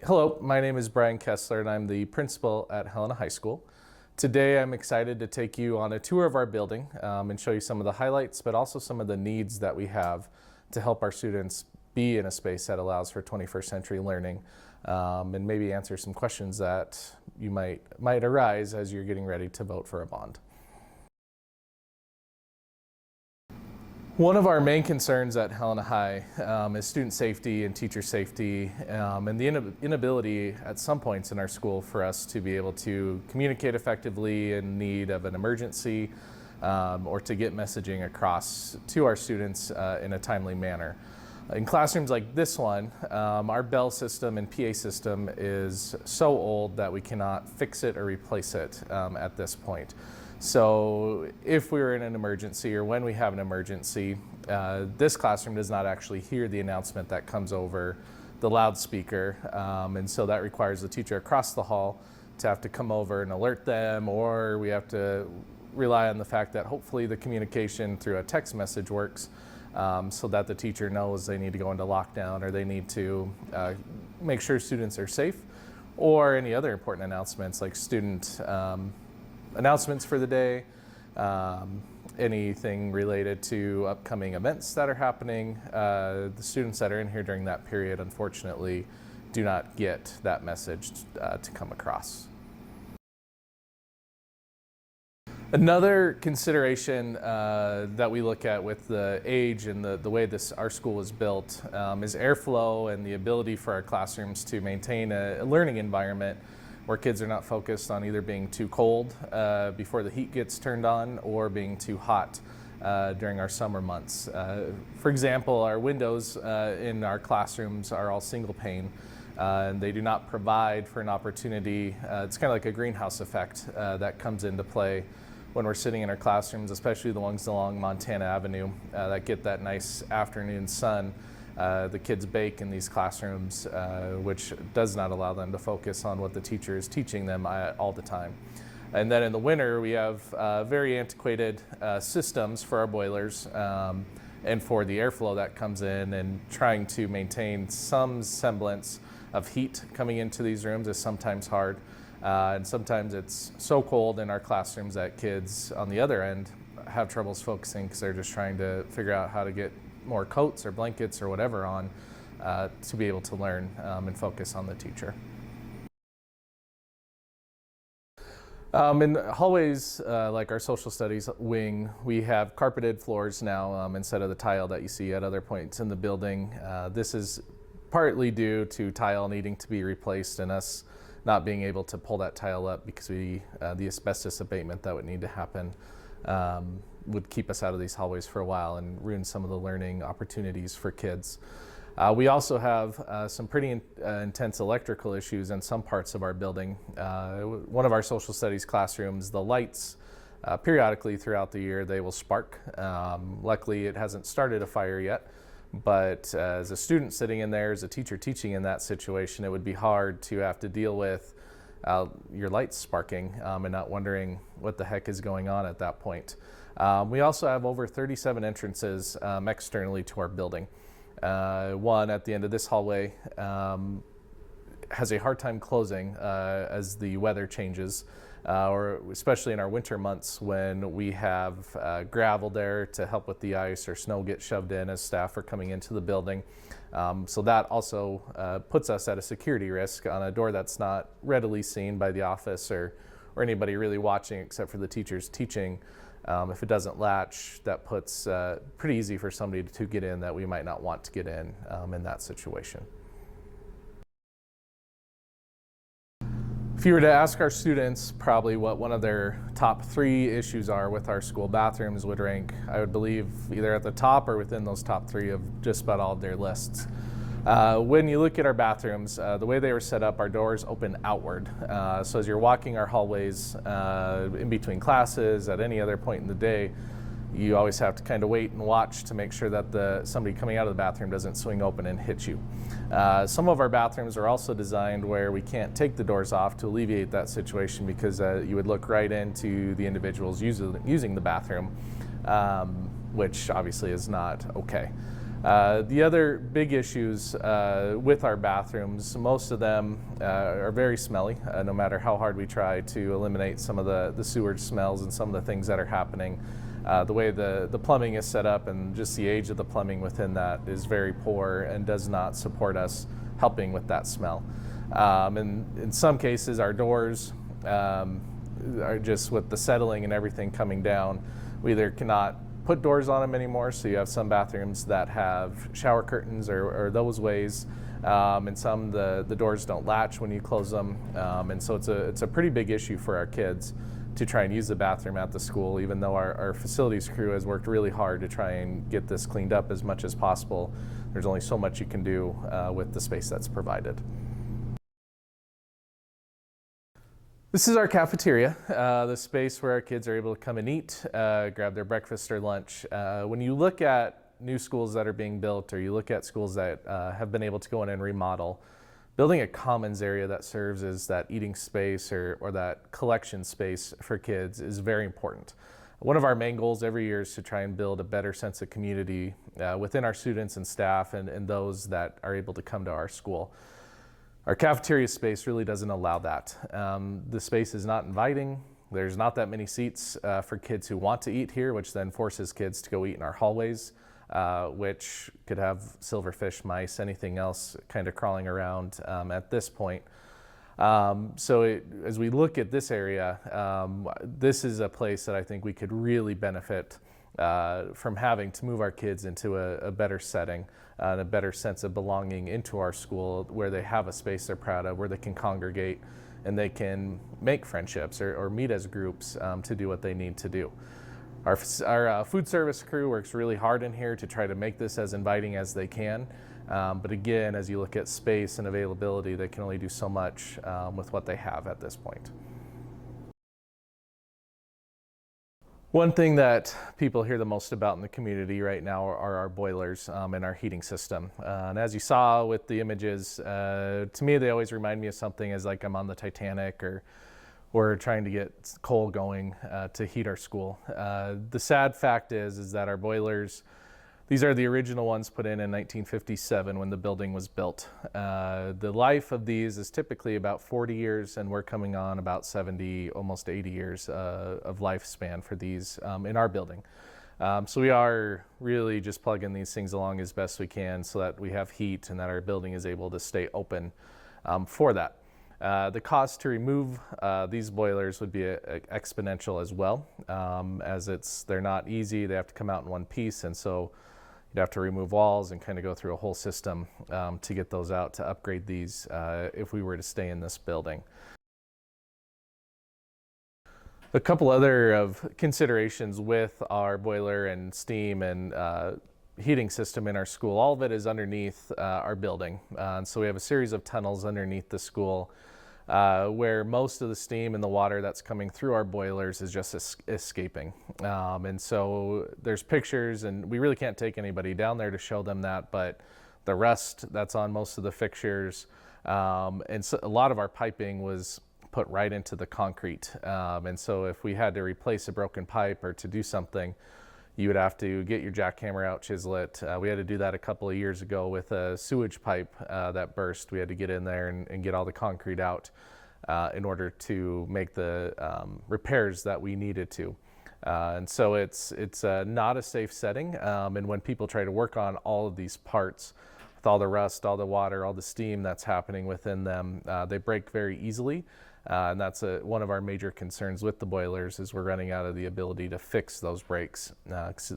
Hello, my name is Brian Kessler and I'm the principal at Helena High School. Today I'm excited to take you on a tour of our building and show you some of the highlights, but also some of the needs that we have to help our students be in a space that allows for 21st century learning, and maybe answer some questions that you might arise as you're getting ready to vote for a bond. One of our main concerns at Helena High is student safety and teacher safety, and the inability at some points in our school for us to be able to communicate effectively in need of an emergency or to get messaging across to our students in a timely manner. In classrooms like this one, our bell system and PA system is so old that we cannot fix it or replace it at this point. So if we were in an emergency or when we have an emergency, this classroom does not actually hear the announcement that comes over the loudspeaker, and so that requires the teacher across the hall to have to come over and alert them, or we have to rely on the fact that hopefully the communication through a text message works, so that the teacher knows they need to go into lockdown or they need to make sure students are safe, or any other important announcements like student announcements for the day, anything related to upcoming events that are happening. The students that are in here during that period, unfortunately, do not get that message to come across. Another consideration that we look at with the age and the way our school is built is airflow and the ability for our classrooms to maintain a learning environment where kids are not focused on either being too cold before the heat gets turned on or being too hot during our summer months. For example, our windows in our classrooms are all single pane, and they do not provide for an opportunity. It's kind of like a greenhouse effect that comes into play when we're sitting in our classrooms, especially the ones along Montana Avenue that get that nice afternoon sun. The kids bake in these classrooms, which does not allow them to focus on what the teacher is teaching them all the time. And then in the winter, we have very antiquated systems for our boilers and for the airflow that comes in, and trying to maintain some semblance of heat coming into these rooms is sometimes hard. And sometimes it's so cold in our classrooms that kids on the other end have troubles focusing because they're just trying to figure out how to get more coats or blankets or whatever on to be able to learn and focus on the teacher. In hallways like our social studies wing, we have carpeted floors now instead of the tile that you see at other points in the building. This is partly due to tile needing to be replaced and us not being able to pull that tile up because the asbestos abatement that would need to happen would keep us out of these hallways for a while and ruin some of the learning opportunities for kids. We also have some pretty intense electrical issues in some parts of our building. One of our social studies classrooms, the lights periodically throughout the year, they will spark. Luckily, it hasn't started a fire yet, but as a student sitting in there, as a teacher teaching in that situation, it would be hard to have to deal with your lights sparking and not wondering what the heck is going on at that point. We also have over 37 entrances externally to our building. One at the end of this hallway has a hard time closing as the weather changes, or especially in our winter months when we have gravel there to help with the ice or snow gets shoved in as staff are coming into the building. So that also puts us at a security risk on a door that's not readily seen by the office or anybody really watching except for the teachers teaching. If it doesn't latch, that puts pretty easy for somebody to get in that we might not want to get in that situation. If you were to ask our students probably what one of their top 3 issues are with our school bathrooms would rank, I would believe, either at the top or within those top 3 of just about all of their lists. When you look at our bathrooms, the way they were set up, our doors open outward. So as you're walking our hallways in between classes at any other point in the day, you always have to kind of wait and watch to make sure that somebody coming out of the bathroom doesn't swing open and hit you. Some of our bathrooms are also designed where we can't take the doors off to alleviate that situation because you would look right into the individuals using the bathroom, which obviously is not okay. The other big issues with our bathrooms, most of them are very smelly, no matter how hard we try to eliminate some of the sewage smells and some of the things that are happening. The way the plumbing is set up and just the age of the plumbing within that is very poor and does not support us helping with that smell. And in some cases, our doors are just with the settling and everything coming down, we either cannot put doors on them anymore, so you have some bathrooms that have shower curtains or those ways, and some the doors don't latch when you close them, and so it's a pretty big issue for our kids to try and use the bathroom at the school, even though our facilities crew has worked really hard to try and get this cleaned up as much as possible. There's only so much you can do with the space that's provided. This is our cafeteria, the space where our kids are able to come and eat, grab their breakfast or lunch. When you look at new schools that are being built, or you look at schools that have been able to go in and remodel, building a commons area that serves as that eating space or that collection space for kids is very important. One of our main goals every year is to try and build a better sense of community within our students and staff and those that are able to come to our school. Our cafeteria space really doesn't allow that. The space is not inviting. There's not that many seats for kids who want to eat here, which then forces kids to go eat in our hallways, which could have silverfish, mice, anything else kind of crawling around at this point. As we look at this area, this is a place that I think we could really benefit from having to move our kids into a better setting and a better sense of belonging into our school, where they have a space they're proud of, where they can congregate and they can make friendships or meet as groups to do what they need to do. Our food service crew works really hard in here to try to make this as inviting as they can. But again, as you look at space and availability, they can only do so much with what they have at this point. One thing that people hear the most about in the community right now are our boilers and our heating system. And as you saw with the images, to me they always remind me of something as like I'm on the Titanic or we're trying to get coal going to heat our school. The sad fact is that our boilers, these are the original ones put in 1957 when the building was built. The life of these is typically about 40 years, and we're coming on about 70, almost 80 years of lifespan for these in our building. So we are really just plugging these things along as best we can so that we have heat and that our building is able to stay open for that. The cost to remove these boilers would be exponential as well, as they're not easy. They have to come out in one piece, and so you'd have to remove walls and kind of go through a whole system to get those out to upgrade these if we were to stay in this building. A couple other of considerations with our boiler and steam and heating system in our school. All of it is underneath our building. And so we have a series of tunnels underneath the school where most of the steam and the water that's coming through our boilers is just escaping. And so there's pictures, and we really can't take anybody down there to show them that, but the rust that's on most of the fixtures, and so a lot of our piping was put right into the concrete. And so if we had to replace a broken pipe or to do something, you would have to get your jackhammer out, chisel it. We had to do that a couple of years ago with a sewage pipe that burst. We had to get in there and get all the concrete out in order to make the repairs that we needed to. And so it's not a safe setting. And when people try to work on all of these parts, with all the rust, all the water, all the steam that's happening within them, they break very easily. And that's one of our major concerns with the boilers, is we're running out of the ability to fix those breaks.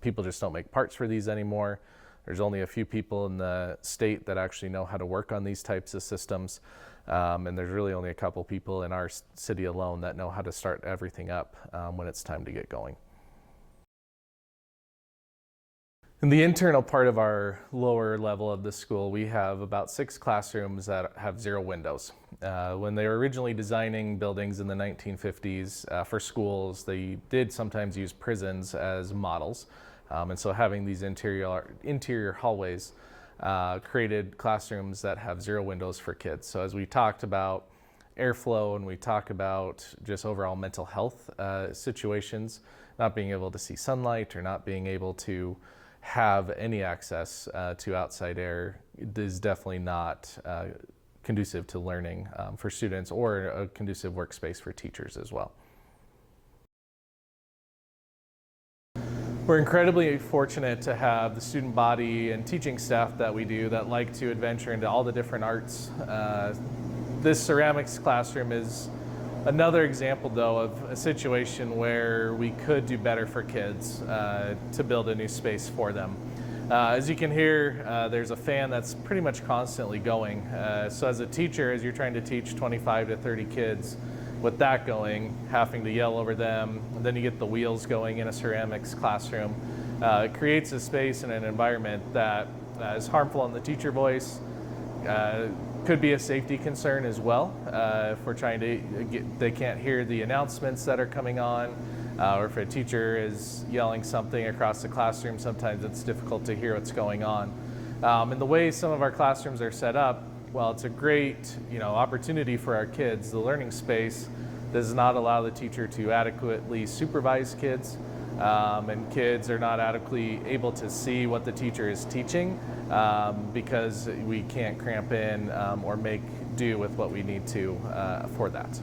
People just don't make parts for these anymore. There's only a few people in the state that actually know how to work on these types of systems. And there's really only a couple people in our city alone that know how to start everything up when it's time to get going. In the internal part of our lower level of the school, we have about 6 classrooms that have 0 windows. When they were originally designing buildings in the 1950s for schools, they did sometimes use prisons as models. And so having these interior hallways created classrooms that have 0 windows for kids. So as we talked about airflow and we talk about just overall mental health situations, not being able to see sunlight or not being able to have any access to outside air is definitely not conducive to learning for students, or a conducive workspace for teachers as well. We're incredibly fortunate to have the student body and teaching staff that we do that like to adventure into all the different arts. This ceramics classroom is another example, though, of a situation where we could do better for kids to build a new space for them. As you can hear, there's a fan that's pretty much constantly going. So as a teacher, as you're trying to teach 25 to 30 kids, with that going, having to yell over them, and then you get the wheels going in a ceramics classroom, it creates a space and an environment that is harmful on the teacher voice. Could be a safety concern as well. If we're trying to they can't hear the announcements that are coming on, or if a teacher is yelling something across the classroom, sometimes it's difficult to hear what's going on. And the way some of our classrooms are set up, well, it's a great opportunity for our kids. The learning space does not allow the teacher to adequately supervise kids, and kids are not adequately able to see what the teacher is teaching because we can't cramp in or make do with what we need to for that.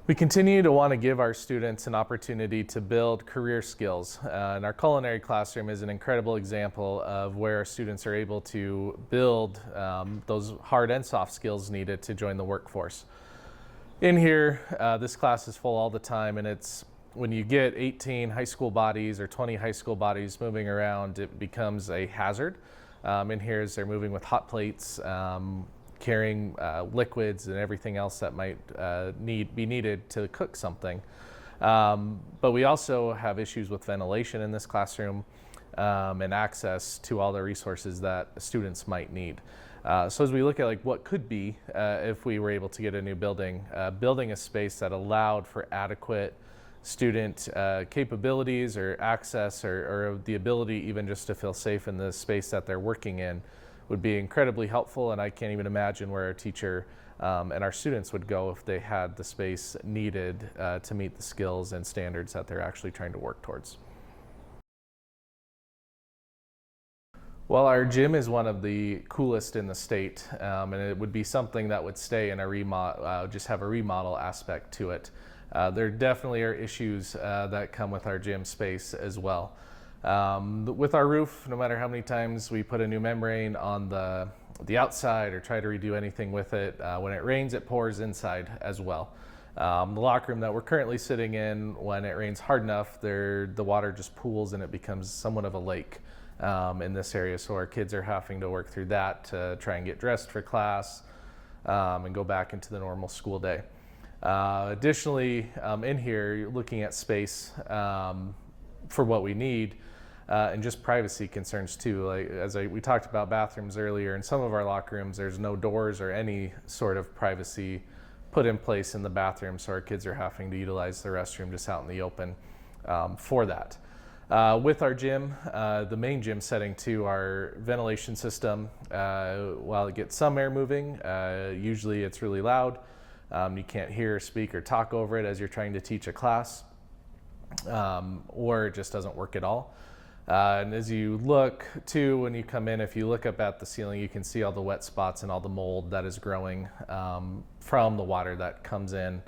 We continue to want to give our students an opportunity to build career skills, and our culinary classroom is an incredible example of where our students are able to build those hard and soft skills needed to join the workforce. In here, this class is full all the time, and it's when you get 18 high school bodies or 20 high school bodies moving around, it becomes a hazard. In here, as they're moving with hot plates, carrying liquids and everything else that might be needed to cook something. But we also have issues with ventilation in this classroom and access to all the resources that students might need. So as we look at what could be if we were able to get a new building, building a space that allowed for adequate student capabilities or access or the ability even just to feel safe in the space that they're working in would be incredibly helpful, and I can't even imagine where our teacher and our students would go if they had the space needed to meet the skills and standards that they're actually trying to work towards. Well, our gym is one of the coolest in the state, and it would be something that would stay in a remodel, just have a remodel aspect to it. There definitely are issues that come with our gym space as well. With our roof, no matter how many times we put a new membrane on the outside or try to redo anything with it, when it rains, it pours inside as well. The locker room that we're currently sitting in, when it rains hard enough, the water just pools and it becomes somewhat of a lake in this area. So our kids are having to work through that to try and get dressed for class and go back into the normal school day. Additionally, in here, you're looking at space for what we need. And just privacy concerns too. We talked about bathrooms earlier, in some of our locker rooms there's no doors or any sort of privacy put in place in the bathroom, so our kids are having to utilize the restroom just out in the open for that. With our gym, the main gym setting too, our ventilation system, while it gets some air moving, usually it's really loud. You can't hear or speak or talk over it as you're trying to teach a class, or it just doesn't work at all. And as you look too, when you come in, if you look up at the ceiling, you can see all the wet spots and all the mold that is growing from the water that comes in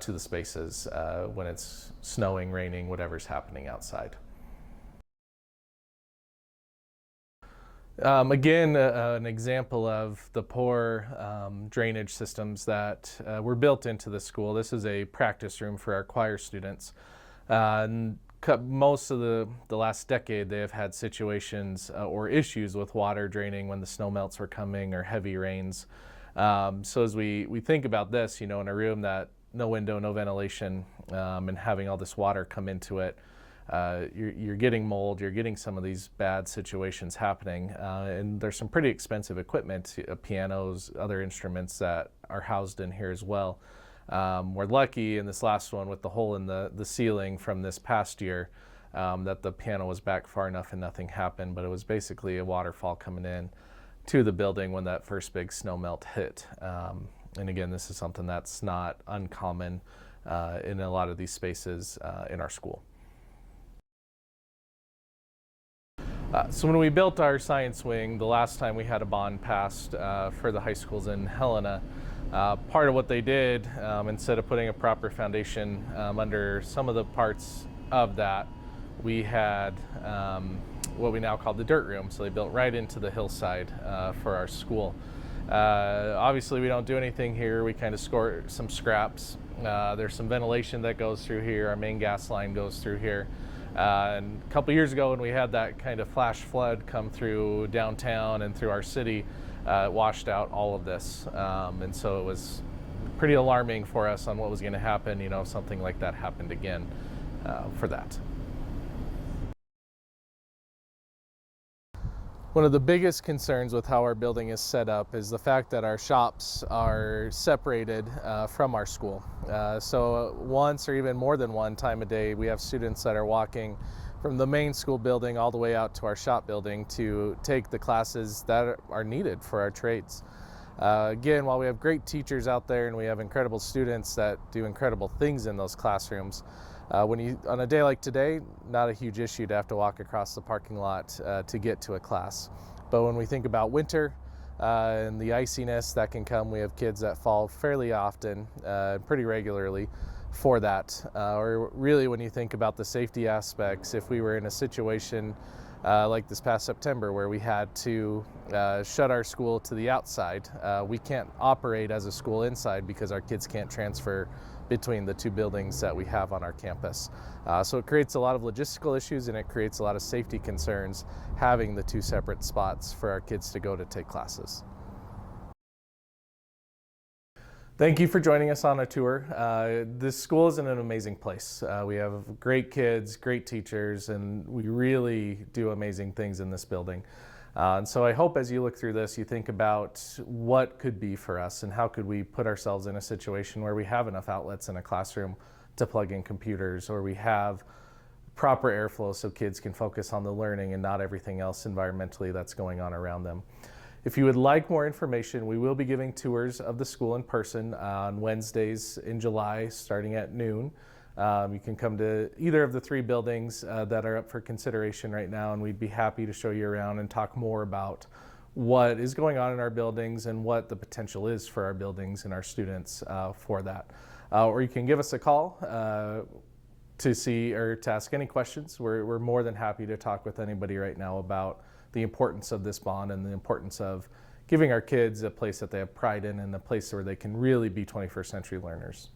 to the spaces when it's snowing, raining, whatever's happening outside. Again, an example of the poor drainage systems that were built into the school. This is a practice room for our choir students. And most of the last decade, they have had situations or issues with water draining when the snow melts were coming or heavy rains. So as we think about this, in a room that no window, no ventilation, and having all this water come into it, you're getting mold, you're getting some of these bad situations happening. And there's some pretty expensive equipment, pianos, other instruments that are housed in here as well. We're lucky in this last one with the hole in the ceiling from this past year that the piano was back far enough and nothing happened, but it was basically a waterfall coming in to the building when that first big snow melt hit. And again, this is something that's not uncommon in a lot of these spaces in our school. So when we built our science wing, the last time we had a bond passed for the high schools in Helena, part of what they did, instead of putting a proper foundation under some of the parts of that, we had what we now call the dirt room. So they built right into the hillside for our school. Obviously we don't do anything here. We kind of score some scraps. There's some ventilation that goes through here. Our main gas line goes through here. And a couple years ago when we had that kind of flash flood come through downtown and through our city, it washed out all of this. And so it was pretty alarming for us on what was going to happen, if something like that happened again for that. One of the biggest concerns with how our building is set up is the fact that our shops are separated from our school. So once or even more than one time a day, we have students that are walking from the main school building all the way out to our shop building to take the classes that are needed for our trades. Again, while we have great teachers out there and we have incredible students that do incredible things in those classrooms, on a day like today, not a huge issue to have to walk across the parking lot to get to a class. But when we think about winter and the iciness that can come, we have kids that fall fairly often, pretty regularly for that. Or really when you think about the safety aspects, if we were in a situation like this past September where we had to shut our school to the outside, we can't operate as a school inside because our kids can't transfer between the two buildings that we have on our campus. So it creates a lot of logistical issues and it creates a lot of safety concerns having the two separate spots for our kids to go to take classes. Thank you for joining us on a tour. This school is in an amazing place. We have great kids, great teachers, and we really do amazing things in this building. And so I hope as you look through this, you think about what could be for us and how could we put ourselves in a situation where we have enough outlets in a classroom to plug in computers, or we have proper airflow so kids can focus on the learning and not everything else environmentally that's going on around them. If you would like more information, we will be giving tours of the school in person on Wednesdays in July starting at noon. You can come to either of the three buildings that are up for consideration right now, and we'd be happy to show you around and talk more about what is going on in our buildings and what the potential is for our buildings and our students for that. Or you can give us a call to see or to ask any questions. We're more than happy to talk with anybody right now about the importance of this bond and the importance of giving our kids a place that they have pride in and a place where they can really be 21st century learners.